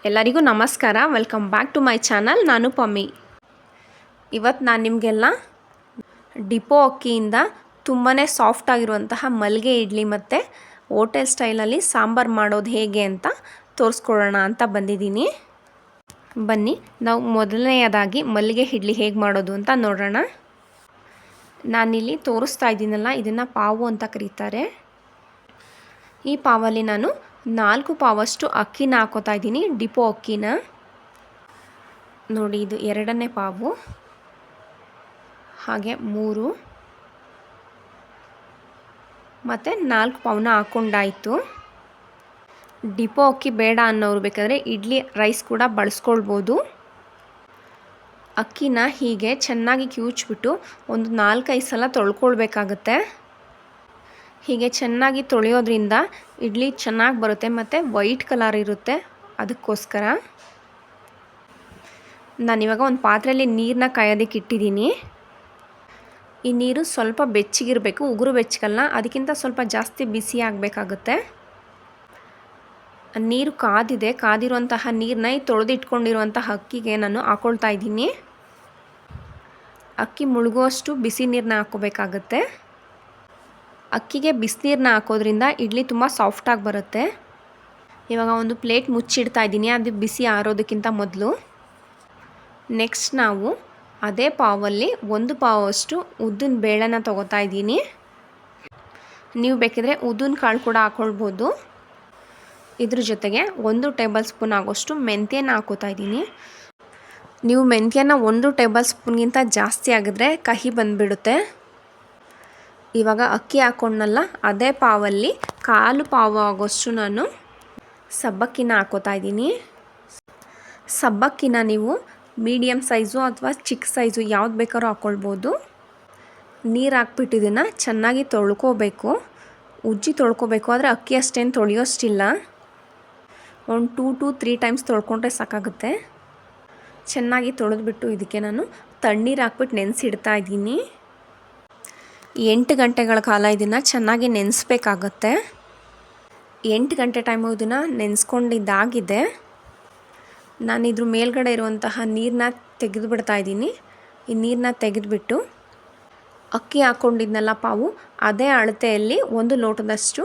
ಎಲ್ಲರಿಗೂ ನಮಸ್ಕಾರ. Welcome back to my channel. ನಾನು ಪಮ್ಮಿ. ಇವತ್ತು ನಾನು ನಿಮಗೆಲ್ಲ ಡಿಪೋ ಅಕ್ಕಿಯಿಂದ ತುಂಬಾ ಸಾಫ್ಟ್ ಆಗಿರುವಂತಹ ಮಲ್ಲಿಗೆ ಇಡ್ಲಿ ಮತ್ತು ಹೋಟೆಲ್ ಸ್ಟೈಲಲ್ಲಿ ಸಾಂಬಾರು ಮಾಡೋದು ಹೇಗೆ ಅಂತ ತೋರಿಸ್ಕೊಡೋಣ ಅಂತ ಬಂದಿದ್ದೀನಿ. ಬನ್ನಿ ನಾವು ಮೊದಲನೆಯದಾಗಿ ಮಲ್ಲಿಗೆ ಇಡ್ಲಿ ಹೇಗೆ ಮಾಡೋದು ಅಂತ ನೋಡೋಣ. ನಾನಿಲ್ಲಿ ತೋರಿಸ್ತಾ ಇದ್ದೀನಲ್ಲ, ಇದನ್ನು ಪಾವು ಅಂತ ಕರೀತಾರೆ. ಈ ಪಾವಲ್ಲಿ ನಾನು 4 ಪಾವಷ್ಟು ಅಕ್ಕಿನ ಹಾಕೋತಾ ಇದ್ದೀನಿ, ಡಿಪೋ ಅಕ್ಕಿನ. ನೋಡಿ, ಇದು 2ನೇ ಪಾವು, ಹಾಗೆ 3 ಮತ್ತು 4 ಪಾವನ್ನ ಹಾಕ್ಕೊಂಡಾಯಿತು. ಡಿಪೋ ಅಕ್ಕಿ ಬೇಡ ಅನ್ನೋರು ಬೇಕಾದರೆ ಇಡ್ಲಿ ರೈಸ್ ಕೂಡ ಬಳಸ್ಕೊಳ್ಬೋದು. ಅಕ್ಕಿನ ಹೀಗೆ ಚೆನ್ನಾಗಿ ಕಿವುಚ್ಬಿಟ್ಟು ಒಂದು 4-5 ಸಲ ತೊಳ್ಕೊಳ್ಬೇಕಾಗತ್ತೆ. ಹೀಗೆ ಚೆನ್ನಾಗಿ ತೊಳೆಯೋದ್ರಿಂದ ಇಡ್ಲಿ ಚೆನ್ನಾಗಿ ಬರುತ್ತೆ ಮತ್ತು ವೈಟ್ ಕಲರ್ ಇರುತ್ತೆ. ಅದಕ್ಕೋಸ್ಕರ ನಾನಿವಾಗ ಒಂದು ಪಾತ್ರೆಯಲ್ಲಿ ನೀರನ್ನ ಕಾಯೋದಕ್ಕೆ ಇಟ್ಟಿದ್ದೀನಿ. ಈ ನೀರು ಸ್ವಲ್ಪ ಬೆಚ್ಚಗಿರಬೇಕು, ಉಗುರು ಬೆಚ್ಚಗಲ್ಲ, ಅದಕ್ಕಿಂತ ಸ್ವಲ್ಪ ಜಾಸ್ತಿ ಬಿಸಿ ಆಗಬೇಕಾಗುತ್ತೆ. ನೀರು ಕಾದಿದೆ. ಕಾದಿರುವಂತಹ ನೀರನ್ನ ಈ ತೊಳೆದಿಟ್ಕೊಂಡಿರುವಂತಹ ಅಕ್ಕಿಗೆ ನಾನು ಹಾಕ್ಕೊಳ್ತಾ ಇದ್ದೀನಿ. ಅಕ್ಕಿ ಮುಳುಗುವಷ್ಟು ಬಿಸಿ ನೀರನ್ನ ಹಾಕ್ಕೋಬೇಕಾಗತ್ತೆ. ಅಕ್ಕಿಗೆ ಬಿಸಿನೀರನ್ನ ಹಾಕೋದ್ರಿಂದ ಇಡ್ಲಿ ತುಂಬ ಸಾಫ್ಟಾಗಿ ಬರುತ್ತೆ. ಇವಾಗ ಒಂದು ಪ್ಲೇಟ್ ಮುಚ್ಚಿಡ್ತಾ ಇದ್ದೀನಿ, ಅದು ಬಿಸಿ ಆರೋದಕ್ಕಿಂತ ಮೊದಲು. ನೆಕ್ಸ್ಟ್ ನಾವು ಅದೇ ಪಾವಲ್ಲಿ 1 ಪಾವಷ್ಟು ಉದ್ದಿನ ಬೇಳೆನ ತೊಗೋತಾ ಇದ್ದೀನಿ. ನೀವು ಬೇಕಿದ್ರೆ ಉದ್ದಿನ ಕಾಳು ಕೂಡ ಹಾಕ್ಕೊಳ್ಬೋದು. ಇದ್ರ ಜೊತೆಗೆ 1 ಟೇಬಲ್ ಸ್ಪೂನ್ ಆಗೋಷ್ಟು ಮೆಂತ್ಯನ ಹಾಕೋತಾ ಇದ್ದೀನಿ. ನೀವು ಮೆಂತ್ಯನ 1 ಟೇಬಲ್ ಸ್ಪೂನ್ಗಿಂತ ಜಾಸ್ತಿ ಆಗಿದ್ರೆ ಕಹಿ ಬಂದುಬಿಡುತ್ತೆ. ಇವಾಗ ಅಕ್ಕಿ ಹಾಕ್ಕೊಂಡಲ್ಲ, ಅದೇ ಪಾವಲ್ಲಿ 1/4 ಪಾವು ಆಗೋಷ್ಟು ನಾನು ಸಬ್ಬಕ್ಕಿನ ಹಾಕೋತಾ ಇದ್ದೀನಿ. ಸಬ್ಬಕ್ಕಿನ ನೀವು ಮೀಡಿಯಮ್ ಸೈಜು ಅಥವಾ ಚಿಕ್ಕ ಸೈಜು ಯಾವ್ದು ಬೇಕಾದ್ರೂ ಹಾಕ್ಕೊಳ್ಬೋದು. ನೀರು ಹಾಕ್ಬಿಟ್ಟು ಇದನ್ನು ಚೆನ್ನಾಗಿ ತೊಳ್ಕೊಬೇಕು. ಉಜ್ಜಿ ತೊಳ್ಕೊಬೇಕು, ಆದರೆ ಅಕ್ಕಿ ಅಷ್ಟೇನು ತೊಳೆಯೋಷ್ಟಿಲ್ಲ. ಒಂದು 2 to 3 ಟೈಮ್ಸ್ ತೊಳ್ಕೊಂಡ್ರೆ ಸಾಕಾಗುತ್ತೆ. ಚೆನ್ನಾಗಿ ತೊಳೆದ್ಬಿಟ್ಟು ಇದಕ್ಕೆ ನಾನು ತಣ್ಣೀರು ಹಾಕ್ಬಿಟ್ಟು ನೆನೆಸಿಡ್ತಾ ಇದ್ದೀನಿ. 8 ಗಂಟೆಗಳ ಕಾಲ ಇದನ್ನು ಚೆನ್ನಾಗಿ ನೆನೆಸ್ಬೇಕಾಗತ್ತೆ. 8 ಗಂಟೆ ಟೈಮು ಇದನ್ನು ನೆನೆಸ್ಕೊಂಡಿದ್ದಾಗಿದೆ. ನಾನು ಇದ್ರ ಮೇಲ್ಗಡೆ ಇರುವಂತಹ ನೀರನ್ನ ತೆಗೆದುಬಿಡ್ತಾ ಇದ್ದೀನಿ. ಈ ನೀರನ್ನ ತೆಗೆದುಬಿಟ್ಟು ಅಕ್ಕಿ ಹಾಕ್ಕೊಂಡಿದ್ನಲ್ಲ ಪಾವು, ಅದೇ ಅಳತೆಯಲ್ಲಿ 1 ಲೋಟದಷ್ಟು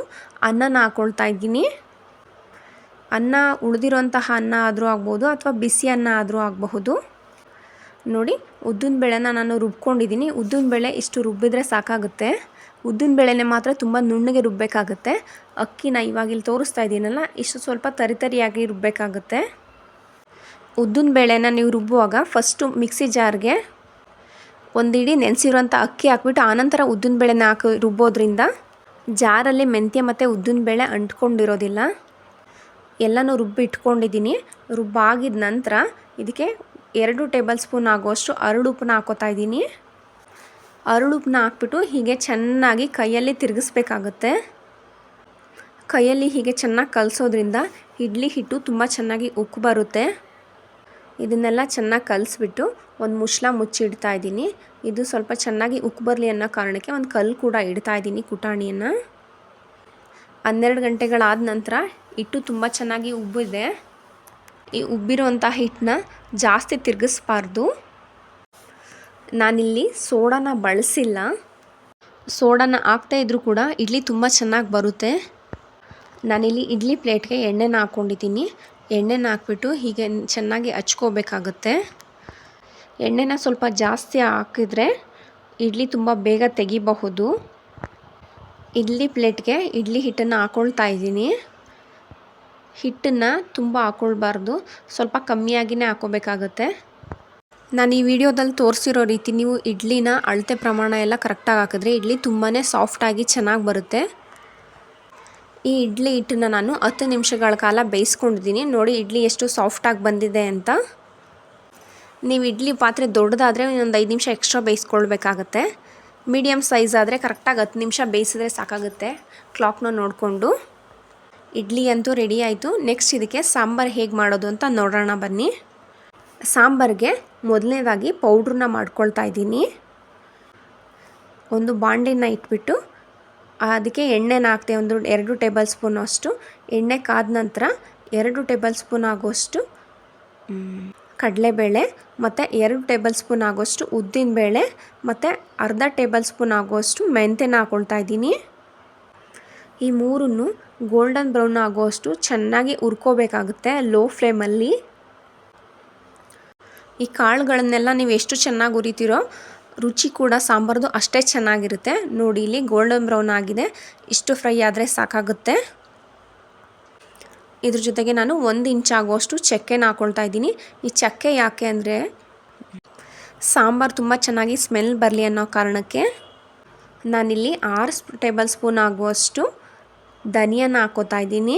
ಅನ್ನನ ಹಾಕ್ಕೊಳ್ತಾ ಇದ್ದೀನಿ. ಅನ್ನ ಉಳಿದಿರೋಂತಹ ಅನ್ನ ಆದರೂ ಆಗ್ಬೋದು ಅಥವಾ ಬಿಸಿ ಅನ್ನ ಆದರೂ ಆಗಬಹುದು. ನೋಡಿ, ಉದ್ದಿನ ಬೇಳೆನ ನಾನು ರುಬ್ಕೊಂಡಿದ್ದೀನಿ. ಉದ್ದಿನ ಬೇಳೆ ಇಷ್ಟು ರುಬ್ಬಿದ್ರೆ ಸಾಕಾಗುತ್ತೆ. ಉದ್ದಿನ ಬೇಳೆನೇ ಮಾತ್ರ ತುಂಬ ನುಣ್ಣಗೆ ರುಬ್ಬಬೇಕಾಗುತ್ತೆ. ಅಕ್ಕಿನ ಇವಾಗ ಇಲ್ಲಿ ತೋರಿಸ್ತಾ ಇದ್ದೀನಲ್ಲ, ಇಷ್ಟು ಸ್ವಲ್ಪ ತರಿಯಾಗಿ ರುಬ್ಬಬೇಕಾಗುತ್ತೆ. ಉದ್ದಿನ ಬೇಳೆನ ನೀವು ರುಬ್ಬುವಾಗ ಫಸ್ಟು ಮಿಕ್ಸಿ ಜಾರ್ಗೆ ಒಂದು ಇಡೀ ನೆನೆಸಿರೋಂಥ ಅಕ್ಕಿ ಹಾಕ್ಬಿಟ್ಟು ಆನಂತರ ಉದ್ದಿನ ಬೇಳೆನ ಹಾಕಿ ರುಬ್ಬೋದ್ರಿಂದ ಜಾರಲ್ಲಿ ಮೆಂತ್ಯ ಮತ್ತು ಉದ್ದಿನ ಬೇಳೆ ಅಂಟ್ಕೊಂಡಿರೋದಿಲ್ಲ. ಎಲ್ಲನೂ ರುಬ್ಬಿ ಇಟ್ಕೊಂಡಿದ್ದೀನಿ. ರುಬ್ಬಾಗಿದ ನಂತರ ಇದಕ್ಕೆ 2 ಟೇಬಲ್ ಸ್ಪೂನ್ ಆಗುವಷ್ಟು ಅರಳುಪ್ಪನ್ನ ಹಾಕೋತಾ ಇದ್ದೀನಿ. ಅರಳುಪ್ಪನ್ನ ಹಾಕ್ಬಿಟ್ಟು ಹೀಗೆ ಚೆನ್ನಾಗಿ ಕೈಯಲ್ಲಿ ತಿರುಗಿಸ್ಬೇಕಾಗುತ್ತೆ. ಕೈಯಲ್ಲಿ ಹೀಗೆ ಚೆನ್ನಾಗಿ ಕಲಿಸೋದ್ರಿಂದ ಇಡ್ಲಿ ಹಿಟ್ಟು ತುಂಬ ಚೆನ್ನಾಗಿ ಉಕ್ಕು ಬರುತ್ತೆ. ಇದನ್ನೆಲ್ಲ ಚೆನ್ನಾಗಿ ಕಲಿಸ್ಬಿಟ್ಟು ಒಂದು ಮುಚ್ಚಳ ಮುಚ್ಚಿಡ್ತಾ ಇದ್ದೀನಿ. ಇದು ಸ್ವಲ್ಪ ಚೆನ್ನಾಗಿ ಉಕ್ಕು ಬರಲಿ ಅನ್ನೋ ಕಾರಣಕ್ಕೆ ಒಂದು ಕಲ್ಲು ಕೂಡ ಇಡ್ತಾ ಇದ್ದೀನಿ, ಕುಟಾಣಿಯನ್ನು. 12 ಗಂಟೆಗಳಾದ ನಂತರ ಹಿಟ್ಟು ತುಂಬ ಚೆನ್ನಾಗಿ ಉಬ್ಬಿದೆ. ಈ ಉಬ್ಬಿರೋಂಥ ಹಿಟ್ಟನ್ನ ಜಾಸ್ತಿ ತಿರುಗಿಸ್ಬಾರ್ದು. ನಾನಿಲ್ಲಿ ಸೋಡಾನ ಬಳಸಿಲ್ಲ. ಸೋಡಾನ ಹಾಕ್ತಾ ಇದ್ರೂ ಕೂಡ ಇಡ್ಲಿ ತುಂಬ ಚೆನ್ನಾಗಿ ಬರುತ್ತೆ. ನಾನಿಲ್ಲಿ ಇಡ್ಲಿ ಪ್ಲೇಟ್ಗೆ ಎಣ್ಣೆನ ಹಾಕ್ಕೊಂಡಿದ್ದೀನಿ. ಎಣ್ಣೆನ ಹಾಕ್ಬಿಟ್ಟು ಹೀಗೆ ಚೆನ್ನಾಗಿ ಹಚ್ಕೋಬೇಕಾಗತ್ತೆ. ಎಣ್ಣೆನ ಸ್ವಲ್ಪ ಜಾಸ್ತಿ ಹಾಕಿದ್ರೆ ಇಡ್ಲಿ ತುಂಬ ಬೇಗ ತೆಗಿಬಹುದು. ಇಡ್ಲಿ ಪ್ಲೇಟ್ಗೆ ಇಡ್ಲಿ ಹಿಟ್ಟನ್ನು ಹಾಕ್ಕೊಳ್ತಾ ಇದ್ದೀನಿ. ಹಿಟ್ಟನ್ನು ತುಂಬ ಹಾಕ್ಕೊಳ್ಬಾರ್ದು, ಸ್ವಲ್ಪ ಕಮ್ಮಿಯಾಗಿಯೇ ಹಾಕ್ಕೋಬೇಕಾಗತ್ತೆ. ನಾನು ಈ ವಿಡಿಯೋದಲ್ಲಿ ತೋರಿಸಿರೋ ರೀತಿ ನೀವು ಇಡ್ಲಿನ ಅಳತೆ ಪ್ರಮಾಣ ಎಲ್ಲ ಕರೆಕ್ಟಾಗಿ ಹಾಕಿದ್ರೆ ಇಡ್ಲಿ ತುಂಬಾ ಸಾಫ್ಟಾಗಿ ಚೆನ್ನಾಗಿ ಬರುತ್ತೆ. ಈ ಇಡ್ಲಿ ಹಿಟ್ಟನ್ನು ನಾನು 10 ನಿಮಿಷಗಳ ಕಾಲ ಬೇಯಿಸ್ಕೊಂಡಿದ್ದೀನಿ. ನೋಡಿ ಇಡ್ಲಿ ಎಷ್ಟು ಸಾಫ್ಟಾಗಿ ಬಂದಿದೆ ಅಂತ. ನೀವು ಇಡ್ಲಿ ಪಾತ್ರೆ ದೊಡ್ಡದಾದರೆ ಇನ್ನೊಂದು 5 ನಿಮಿಷ ಎಕ್ಸ್ಟ್ರಾ ಬೇಯಿಸ್ಕೊಳ್ಬೇಕಾಗತ್ತೆ. ಮೀಡಿಯಮ್ ಸೈಜ್ ಆದರೆ ಕರೆಕ್ಟಾಗಿ 10 ನಿಮಿಷ ಬೇಯಿಸಿದ್ರೆ ಸಾಕಾಗುತ್ತೆ, ಕ್ಲಾಕ್ನ ನೋಡಿಕೊಂಡು. ಇಡ್ಲಿ ಅಂತೂ ರೆಡಿ ಆಯಿತು. ನೆಕ್ಸ್ಟ್ ಇದಕ್ಕೆ ಸಾಂಬಾರು ಹೇಗೆ ಮಾಡೋದು ಅಂತ ನೋಡೋಣ ಬನ್ನಿ. ಸಾಂಬಾರಿಗೆ ಮೊದಲನೇದಾಗಿ ಪೌಡ್ರನ್ನ ಮಾಡ್ಕೊಳ್ತಾ ಇದ್ದೀನಿ. ಒಂದು ಬಾಣಲಿನ ಇಟ್ಬಿಟ್ಟು ಅದಕ್ಕೆ ಎಣ್ಣೆನ ಹಾಕ್ತೆ. ಒಂದು 2 ಟೇಬಲ್ ಸ್ಪೂನ್ ಅಷ್ಟು ಎಣ್ಣೆ ಕಾದ ನಂತರ 2 ಟೇಬಲ್ ಸ್ಪೂನ್ ಆಗೋಷ್ಟು ಕಡಲೆಬೇಳೆ ಮತ್ತು 2 ಟೇಬಲ್ ಸ್ಪೂನ್ ಆಗೋಷ್ಟು ಉದ್ದಿನಬೇಳೆ ಮತ್ತು ಅರ್ಧ ಟೇಬಲ್ ಸ್ಪೂನ್ ಆಗೋಷ್ಟು ಮೆಂತ್ಯನ ಹಾಕ್ಕೊಳ್ತಾ ಇದ್ದೀನಿ. ಈ ಮೂರನ್ನು ಗೋಲ್ಡನ್ ಬ್ರೌನ್ ಆಗೋಷ್ಟು ಚೆನ್ನಾಗಿ ಹುರ್ಕೋಬೇಕಾಗುತ್ತೆ ಲೋ ಫ್ಲೇಮಲ್ಲಿ. ಈ ಕಾಳುಗಳನ್ನೆಲ್ಲ ನೀವು ಎಷ್ಟು ಚೆನ್ನಾಗಿ ಹುರಿತೀರೋ ರುಚಿ ಕೂಡ ಸಾಂಬಾರ್ದು ಅಷ್ಟೇ ಚೆನ್ನಾಗಿರುತ್ತೆ. ನೋಡಿ ಇಲ್ಲಿ ಗೋಲ್ಡನ್ ಬ್ರೌನ್ ಆಗಿದೆ, ಇಷ್ಟು ಫ್ರೈ ಆದರೆ ಸಾಕಾಗುತ್ತೆ. ಇದ್ರ ಜೊತೆಗೆ ನಾನು 1 ಇಂಚ್ ಆಗುವಷ್ಟು ಚಕ್ಕೆನ ಹಾಕ್ಕೊಳ್ತಾ ಇದ್ದೀನಿ. ಈ ಚಕ್ಕೆ ಯಾಕೆ ಅಂದರೆ ಸಾಂಬಾರು ತುಂಬ ಚೆನ್ನಾಗಿ ಸ್ಮೆಲ್ ಬರಲಿ ಅನ್ನೋ ಕಾರಣಕ್ಕೆ. ನಾನಿಲ್ಲಿ 6 ಟೇಬಲ್ ಸ್ಪೂನ್ ಆಗುವಷ್ಟು ಧನಿಯಾನ ಹಾಕ್ಕೋತಾ ಇದ್ದೀನಿ.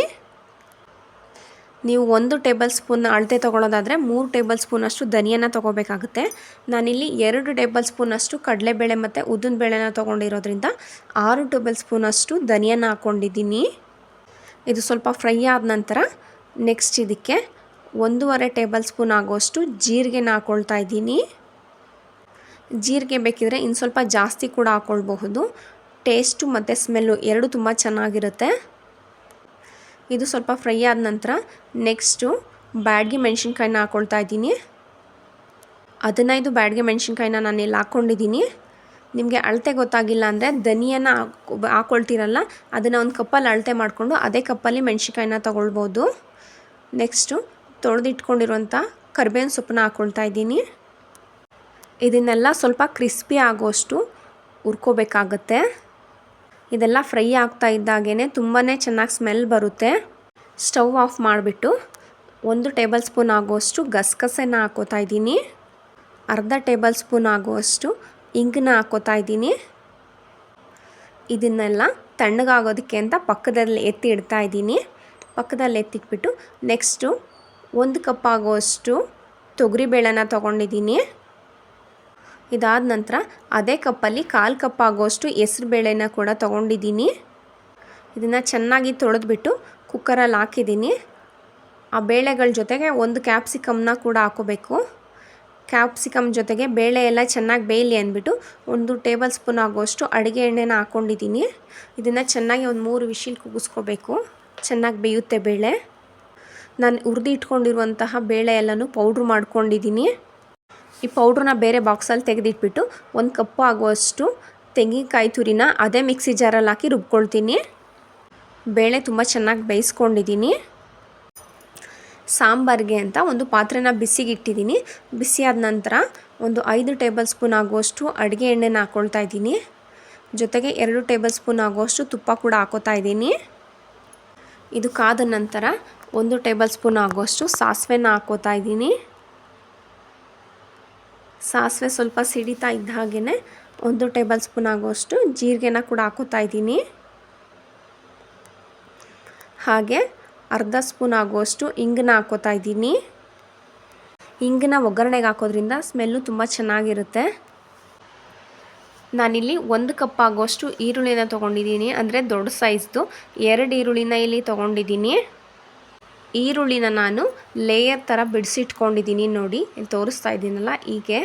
ನೀವು 1 ಟೇಬಲ್ ಸ್ಪೂನ್ ಅಳತೆ ತೊಗೊಳ್ಳೋದಾದರೆ 3 ಟೇಬಲ್ ಸ್ಪೂನಷ್ಟು ಧನಿಯಾನ ತೊಗೋಬೇಕಾಗುತ್ತೆ. ನಾನಿಲ್ಲಿ 2 ಟೇಬಲ್ ಸ್ಪೂನಷ್ಟು ಕಡಲೆಬೇಳೆ ಮತ್ತು ಉದ್ದಿನಬೇಳೆನ ತೊಗೊಂಡಿರೋದ್ರಿಂದ 6 ಟೇಬಲ್ ಸ್ಪೂನಷ್ಟು ಧನಿಯಾನ ಹಾಕ್ಕೊಂಡಿದ್ದೀನಿ. ಇದು ಸ್ವಲ್ಪ ಫ್ರೈ ಆದ ನಂತರ ನೆಕ್ಸ್ಟ್ ಇದಕ್ಕೆ 1.5 ಟೇಬಲ್ ಸ್ಪೂನ್ ಆಗುವಷ್ಟು ಜೀರಿಗೆನ ಹಾಕ್ಕೊಳ್ತಾ ಇದ್ದೀನಿ. ಜೀರಿಗೆ ಬೇಕಿದ್ರೆ ಇನ್ನು ಸ್ವಲ್ಪ ಜಾಸ್ತಿ ಕೂಡ ಹಾಕ್ಕೊಳ್ಬಹುದು. ಟೇಸ್ಟು ಮತ್ತು ಸ್ಮೆಲ್ಲು ಎರಡು ತುಂಬ ಚೆನ್ನಾಗಿರುತ್ತೆ. ಇದು ಸ್ವಲ್ಪ ಫ್ರೈ ಆದ ನಂತರ ನೆಕ್ಸ್ಟು ಬ್ಯಾಡಗಿ ಮೆಣಸಿನ್ಕಾಯಿನ ಹಾಕ್ಕೊಳ್ತಾ ಇದ್ದೀನಿ. 15 ಬ್ಯಾಡಗಿ ಮೆಣಸಿನ್ಕಾಯಿನ ನಾನು ಇಲ್ಲಿ ಹಾಕ್ಕೊಂಡಿದ್ದೀನಿ. ನಿಮಗೆ ಅಳತೆ ಗೊತ್ತಾಗಿಲ್ಲ ಅಂದರೆ ಧನಿಯಾನ ಹಾಕ್ಕೊಳ್ತೀರಲ್ಲ ಅದನ್ನು ಒಂದು ಕಪ್ಪಲ್ಲಿ ಅಳತೆ ಮಾಡಿಕೊಂಡು ಅದೇ ಕಪ್ಪಲ್ಲಿ ಮೆಣಸಿನ್ಕಾಯಿನ ತೊಗೊಳ್ಬೋದು. ನೆಕ್ಸ್ಟು ತೊಳೆದಿಟ್ಕೊಂಡಿರುವಂಥ ಕರಿಬೇವಿನ ಸೊಪ್ಪನ್ನ ಹಾಕ್ಕೊಳ್ತಾ ಇದ್ದೀನಿ. ಇದನ್ನೆಲ್ಲ ಸ್ವಲ್ಪ ಕ್ರಿಸ್ಪಿ ಆಗೋಷ್ಟು ಹುರ್ಕೋಬೇಕಾಗತ್ತೆ. ಇದೆಲ್ಲ ಫ್ರೈ ಆಗ್ತಾ ಇದ್ದಾಗೇ ತುಂಬಾ ಚೆನ್ನಾಗಿ ಸ್ಮೆಲ್ ಬರುತ್ತೆ. ಸ್ಟವ್ ಆಫ್ ಮಾಡಿಬಿಟ್ಟು 1 ಟೇಬಲ್ ಸ್ಪೂನ್ ಆಗುವಷ್ಟು ಗಸಗಸೆನ ಹಾಕ್ಕೋತಾ ಇದ್ದೀನಿ. ಅರ್ಧ ಟೇಬಲ್ ಸ್ಪೂನ್ ಆಗುವಷ್ಟು ಇಂಗನ್ನ ಹಾಕ್ಕೋತಾ ಇದ್ದೀನಿ. ಇದನ್ನೆಲ್ಲ ತಣ್ಣಗಾಗೋದಕ್ಕೆ ಅಂತ ಪಕ್ಕದಲ್ಲಿ ಎತ್ತಿ ಇಡ್ತಾ ಇದ್ದೀನಿ. ಪಕ್ಕದಲ್ಲಿ ಎತ್ತಿಟ್ಬಿಟ್ಟು ನೆಕ್ಸ್ಟು 1 ಕಪ್ ಆಗುವಷ್ಟು ತೊಗರಿಬೇಳೆನ ತೊಗೊಂಡಿದ್ದೀನಿ. ಇದಾದ ನಂತರ ಅದೇ ಕಪ್ಪಲ್ಲಿ 1/4 ಕಪ್ ಆಗುವಷ್ಟು ಹೆಸರುಬೇಳೆನ ಕೂಡ ತೊಗೊಂಡಿದ್ದೀನಿ. ಇದನ್ನು ಚೆನ್ನಾಗಿ ತೊಳೆದ್ಬಿಟ್ಟು ಕುಕ್ಕರಲ್ಲಿ ಹಾಕಿದ್ದೀನಿ. ಆ ಬೇಳೆಗಳ ಜೊತೆಗೆ 1 ಕ್ಯಾಪ್ಸಿಕಮ್ನ ಕೂಡ ಹಾಕೋಬೇಕು. ಕ್ಯಾಪ್ಸಿಕಮ್ ಜೊತೆಗೆ ಬೇಳೆ ಎಲ್ಲ ಚೆನ್ನಾಗಿ ಬೇಯಲಿ ಅಂದ್ಬಿಟ್ಟು 1 ಟೇಬಲ್ ಸ್ಪೂನ್ ಆಗುವಷ್ಟು ಅಡುಗೆ ಎಣ್ಣೆನ ಹಾಕ್ಕೊಂಡಿದ್ದೀನಿ. ಇದನ್ನು ಚೆನ್ನಾಗಿ ಒಂದು 3 ವಿಶಿಲ್ ಕೂಗಿಸ್ಕೋಬೇಕು. ಚೆನ್ನಾಗಿ ಬೇಯುತ್ತೆ ಬೇಳೆ. ನಾನು ಹುರಿದು ಇಟ್ಕೊಂಡಿರುವಂತಹ ಬೇಳೆ ಎಲ್ಲನೂ ಪೌಡ್ರ್ ಮಾಡ್ಕೊಂಡಿದ್ದೀನಿ. ಈ ಪೌಡ್ರನ್ನ ಬೇರೆ ಬಾಕ್ಸಲ್ಲಿ ತೆಗೆದಿಟ್ಬಿಟ್ಟು 1 ಕಪ್ ಆಗುವಷ್ಟು ತೆಂಗಿನಕಾಯಿ ತುರಿನ ಅದೇ ಮಿಕ್ಸಿ ಜಾರಲ್ಲಿ ಹಾಕಿ ರುಬ್ಕೊಳ್ತೀನಿ. ಬೇಳೆ ತುಂಬ ಚೆನ್ನಾಗಿ ಬೇಯಿಸ್ಕೊಂಡಿದ್ದೀನಿ. ಸಾಂಬಾರಿಗೆ ಅಂತ ಒಂದು ಪಾತ್ರೆನ ಬಿಸಿಗಿಟ್ಟಿದ್ದೀನಿ. ಬಿಸಿಯಾದ ನಂತರ ಒಂದು 5 ಟೇಬಲ್ ಸ್ಪೂನ್ ಆಗುವಷ್ಟು ಅಡುಗೆ ಎಣ್ಣೆನ ಹಾಕ್ಕೊಳ್ತಾ ಇದ್ದೀನಿ. ಜೊತೆಗೆ 2 ಟೇಬಲ್ ಸ್ಪೂನ್ ಆಗುವಷ್ಟು ತುಪ್ಪ ಕೂಡ ಹಾಕೋತಾ ಇದ್ದೀನಿ. ಇದು ಕಾದ ನಂತರ 1 ಟೇಬಲ್ ಸ್ಪೂನ್ ಆಗುವಷ್ಟು ಸಾಸಿವೆನ ಹಾಕ್ಕೋತಾ ಇದ್ದೀನಿ. ಸಾಸಿವೆ ಸ್ವಲ್ಪ ಸಿಡಿತಾ ಇದ್ದ ಹಾಗೇ 1 ಟೇಬಲ್ ಸ್ಪೂನ್ ಆಗುವಷ್ಟು ಜೀರಿಗೆನ ಕೂಡ ಹಾಕೋತಾ ಇದ್ದೀನಿ. ಹಾಗೆ ಅರ್ಧ ಸ್ಪೂನ್ ಆಗುವಷ್ಟು ಇಂಗನ್ನ ಹಾಕ್ಕೋತಾ ಇದ್ದೀನಿ. ಇಂಗನ್ನ ಒಗ್ಗರಣೆಗೆ ಹಾಕೋದ್ರಿಂದ ಸ್ಮೆಲ್ಲು ತುಂಬ ಚೆನ್ನಾಗಿರುತ್ತೆ. ನಾನಿಲ್ಲಿ 1 ಕಪ್ ಆಗುವಷ್ಟು ಈರುಳ್ಳಿನ ತೊಗೊಂಡಿದ್ದೀನಿ, ಅಂದರೆ ದೊಡ್ಡ ಸೈಜ್ದು 2 ಈರುಳ್ಳಿನ ಇಲ್ಲಿ ತೊಗೊಂಡಿದ್ದೀನಿ. ಈರುಳ್ಳಿನ ನಾನು ಲೇಯರ್ ಥರ ಬಿಡಿಸಿಟ್ಕೊಂಡಿದ್ದೀನಿ. ನೋಡಿ ಇಲ್ಲಿ ತೋರಿಸ್ತಾ ಇದ್ದೀನಲ್ಲ ಹೀಗೆ.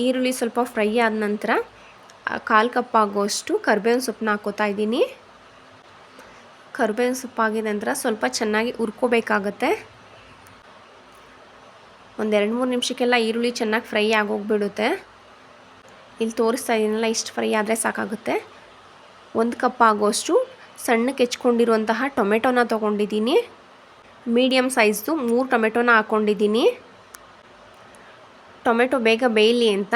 ಈರುಳ್ಳಿ ಸ್ವಲ್ಪ ಫ್ರೈ ಆದ ನಂತರ 1/4 ಕಪ್ ಆಗುವಷ್ಟು ಕರಿಬೇವಿನ ಸೊಪ್ಪನ್ನ ಹಾಕ್ಕೋತಾ ಇದ್ದೀನಿ. ಕರಿಬೇವಿನ ಸೊಪ್ಪು ಆಗಿದ ನಂತರ ಸ್ವಲ್ಪ ಚೆನ್ನಾಗಿ ಹುರ್ಕೋಬೇಕಾಗತ್ತೆ. ಒಂದು 2-3 ನಿಮಿಷಕ್ಕೆಲ್ಲ ಈರುಳ್ಳಿ ಚೆನ್ನಾಗಿ ಫ್ರೈ ಆಗೋಗ್ಬಿಡುತ್ತೆ. ಇಲ್ಲಿ ತೋರಿಸ್ತಾ ಇದ್ದೀನಲ್ಲ ಇಷ್ಟು ಫ್ರೈ ಆದರೆ ಸಾಕಾಗುತ್ತೆ. 1 ಕಪ್ ಆಗುವಷ್ಟು ಸಣ್ಣಕ್ಕೆ ಹೆಚ್ಕೊಂಡಿರುವಂತಹ ಟೊಮೆಟೊನ ತೊಗೊಂಡಿದ್ದೀನಿ. ಮೀಡಿಯಮ್ ಸೈಜ್ದು 3 ಟೊಮೆಟೊನ ಹಾಕ್ಕೊಂಡಿದ್ದೀನಿ. ಟೊಮೆಟೊ ಬೇಗ ಬೇಯಲಿ ಅಂತ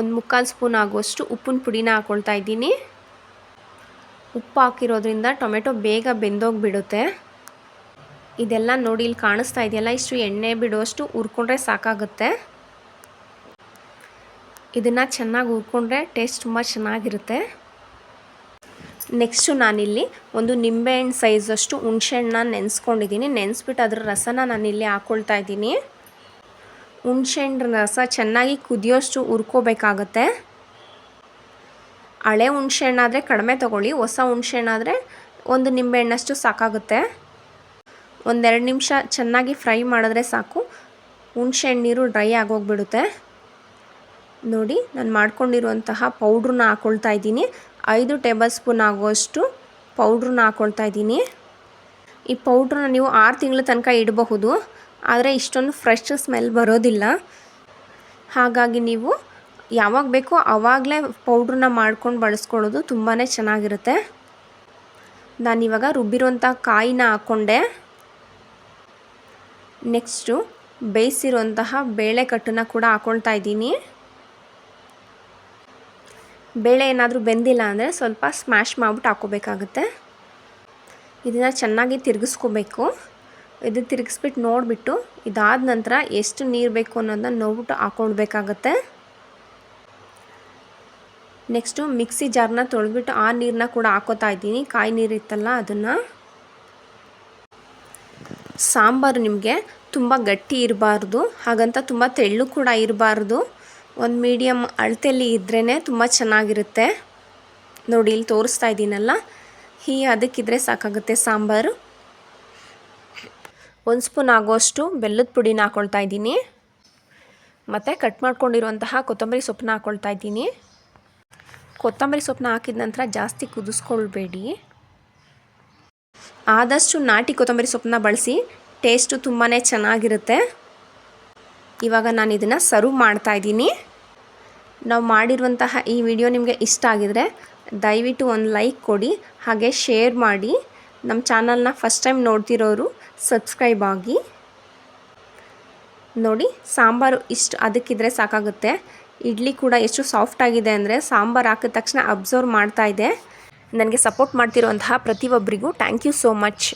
1/4 ಸ್ಪೂನ್ ಆಗುವಷ್ಟು ಉಪ್ಪಿನ ಪುಡಿನ ಹಾಕ್ಕೊಳ್ತಾ ಇದ್ದೀನಿ. ಉಪ್ಪು ಹಾಕಿರೋದ್ರಿಂದ ಟೊಮೆಟೊ ಬೇಗ ಬೆಂದೋಗಿಬಿಡುತ್ತೆ. ಇದೆಲ್ಲ ನೋಡಿ ಇಲ್ಲಿ ಕಾಣಿಸ್ತಾ ಇದೆಯಲ್ಲ, ಇಷ್ಟು ಎಣ್ಣೆ ಬಿಡುವಷ್ಟು ಹುರ್ಕೊಂಡ್ರೆ ಸಾಕಾಗುತ್ತೆ. ಇದನ್ನು ಚೆನ್ನಾಗಿ ಹುರ್ಕೊಂಡ್ರೆ ಟೇಸ್ಟ್ ತುಂಬ ಚೆನ್ನಾಗಿರುತ್ತೆ. ನೆಕ್ಸ್ಟು ನಾನಿಲ್ಲಿ ಒಂದು ನಿಂಬೆಹಣ್ಣು ಸೈಜಷ್ಟು ಹುಣಸೆಹಣ್ಣನ್ನ ನೆನೆಸ್ಕೊಂಡಿದ್ದೀನಿ. ನೆನೆಸ್ಬಿಟ್ಟು ಅದರ ರಸನ ನಾನಿಲ್ಲಿ ಹಾಕ್ಕೊಳ್ತಾ ಇದ್ದೀನಿ. ಹುಣಸೆಹಣ್ಣು ರಸ ಚೆನ್ನಾಗಿ ಕುದಿಯೋಷ್ಟು ಹುರ್ಕೋಬೇಕಾಗತ್ತೆ. ಹಳೆ ಹುಣಸೆಹಣ್ಣಾದರೆ ಕಡಿಮೆ ತೊಗೊಳ್ಳಿ, ಹೊಸ ಹುಣಸೆಹಣ್ಣಾದರೆ 1 ನಿಂಬೆಹಣ್ಣಷ್ಟು ಸಾಕಾಗುತ್ತೆ. 1-2 ನಿಮಿಷ ಚೆನ್ನಾಗಿ ಫ್ರೈ ಮಾಡಿದ್ರೆ ಸಾಕು, ಹುಣಸೆಹಣ್ಣು ನೀರು ಡ್ರೈ ಆಗೋಗ್ಬಿಡುತ್ತೆ. ನೋಡಿ ನಾನು ಮಾಡ್ಕೊಂಡಿರುವಂತಹ ಪೌಡ್ರನ್ನ ಹಾಕ್ಕೊಳ್ತಾ ಇದ್ದೀನಿ. 5 ಟೇಬಲ್ ಸ್ಪೂನ್ ಆಗುವಷ್ಟು ಪೌಡ್ರನ್ನ ಹಾಕ್ಕೊಳ್ತಾ ಇದ್ದೀನಿ. ಈ ಪೌಡ್ರನ್ನ ನೀವು 6 ತಿಂಗಳ ತನಕ ಇಡಬಹುದು, ಆದರೆ ಇಷ್ಟೊಂದು ಫ್ರೆಶ್ ಸ್ಮೆಲ್ ಬರೋದಿಲ್ಲ. ಹಾಗಾಗಿ ನೀವು ಯಾವಾಗ ಬೇಕೋ ಆವಾಗಲೇ ಪೌಡ್ರನ್ನ ಮಾಡ್ಕೊಂಡು ಬಳಸ್ಕೊಳ್ಳೋದು ತುಂಬಾ ಚೆನ್ನಾಗಿರುತ್ತೆ. ನಾನಿವಾಗ ರುಬ್ಬಿರುವಂಥ ಕಾಯಿನ ಹಾಕ್ಕೊಂಡೆ. ನೆಕ್ಸ್ಟು ಬೇಯಿಸಿರುವಂತಹ ಬೇಳೆಕಟ್ಟನ್ನು ಕೂಡ ಹಾಕ್ಕೊಳ್ತಾ ಇದ್ದೀನಿ. ಬೇಳೆ ಏನಾದರೂ ಬೆಂದಿಲ್ಲ ಅಂದರೆ ಸ್ವಲ್ಪ ಸ್ಮ್ಯಾಶ್ ಮಾಡಿಬಿಟ್ಟು ಹಾಕ್ಕೋಬೇಕಾಗುತ್ತೆ. ಇದನ್ನು ಚೆನ್ನಾಗಿ ತಿರುಗಿಸ್ಕೋಬೇಕು. ಇದು ತಿರುಗಿಸ್ಬಿಟ್ಟು ನೋಡಿಬಿಟ್ಟು ಇದಾದ ನಂತರ ಎಷ್ಟು ನೀರು ಬೇಕು ಅನ್ನೋದನ್ನ ನೋಡ್ಬಿಟ್ಟು ಹಾಕ್ಕೊಳ್ಬೇಕಾಗತ್ತೆ. ನೆಕ್ಸ್ಟು ಮಿಕ್ಸಿ ಜಾರನ್ನ ತೊಳೆದ್ಬಿಟ್ಟು ಆ ನೀರನ್ನ ಕೂಡ ಹಾಕೋತಾ ಇದ್ದೀನಿ, ಕಾಯಿ ನೀರು ಇತ್ತಲ್ಲ ಅದನ್ನು. ಸಾಂಬಾರು ನಿಮಗೆ ತುಂಬ ಗಟ್ಟಿ ಇರಬಾರ್ದು, ಹಾಗಂತ ತುಂಬ ತೆಳ್ಳು ಕೂಡ ಇರಬಾರ್ದು. ಒಂದು ಮೀಡಿಯಮ್ ಅಳತೆಯಲ್ಲಿ ಇದ್ರೇ ತುಂಬ ಚೆನ್ನಾಗಿರುತ್ತೆ. ನೋಡಿ ಇಲ್ಲಿ ತೋರಿಸ್ತಾ ಇದ್ದೀನಲ್ಲ, ಅದಕ್ಕಿದ್ರೆ ಸಾಕಾಗುತ್ತೆ ಸಾಂಬಾರು. 1 ಸ್ಪೂನ್ ಆಗೋಷ್ಟು ಬೆಲ್ಲದ ಪುಡಿನ ಹಾಕ್ಕೊಳ್ತಾ ಇದ್ದೀನಿ. ಮತ್ತು ಕಟ್ ಮಾಡ್ಕೊಂಡಿರುವಂತಹ ಕೊತ್ತಂಬರಿ ಸೊಪ್ಪನ್ನ ಹಾಕ್ಕೊಳ್ತಾ ಇದ್ದೀನಿ. ಕೊತ್ತಂಬರಿ ಸೊಪ್ಪನ್ನ ಹಾಕಿದ ನಂತರ ಜಾಸ್ತಿ ಕುದಿಸ್ಕೊಳ್ಬೇಡಿ. ಆದಷ್ಟು ನಾಟಿ ಕೊತ್ತಂಬರಿ ಸೊಪ್ಪನ್ನ ಬಳಸಿ, ಟೇಸ್ಟು ತುಂಬಾ ಚೆನ್ನಾಗಿರುತ್ತೆ. ಇವಾಗ ನಾನು ಇದನ್ನು ಸರ್ವ್ ಮಾಡ್ತಾ ಇದ್ದೀನಿ. ನಾವು ಮಾಡಿರುವಂತಹ ಈ ವಿಡಿಯೋ ನಿಮಗೆ ಇಷ್ಟ ಆಗಿದರೆ ದಯವಿಟ್ಟು ಒಂದು ಲೈಕ್ ಕೊಡಿ, ಹಾಗೆ ಶೇರ್ ಮಾಡಿ. ನಮ್ಮ ಚಾನಲ್ನ ಫಸ್ಟ್ ಟೈಮ್ ನೋಡ್ತಿರೋರು ಸಬ್ಸ್ಕ್ರೈಬ್ ಆಗಿ. ನೋಡಿ ಸಾಂಬಾರು ಇಷ್ಟು ಅದಕ್ಕಿದ್ರೆ ಸಾಕಾಗುತ್ತೆ. ಇಡ್ಲಿ ಕೂಡ ಎಷ್ಟು ಸಾಫ್ಟ್ ಆಗಿದೆ ಅಂದರೆ ಸಾಂಬಾರು ಹಾಕಿದ ತಕ್ಷಣ ಅಬ್ಸರ್ವ್ ಮಾಡ್ತಾ ಇದೆ. ನನಗೆ ಸಪೋರ್ಟ್ ಮಾಡ್ತಿರುವಂತಹ ಪ್ರತಿಯೊಬ್ಬರಿಗೂ ಥ್ಯಾಂಕ್ ಯು ಸೋ ಮಚ್.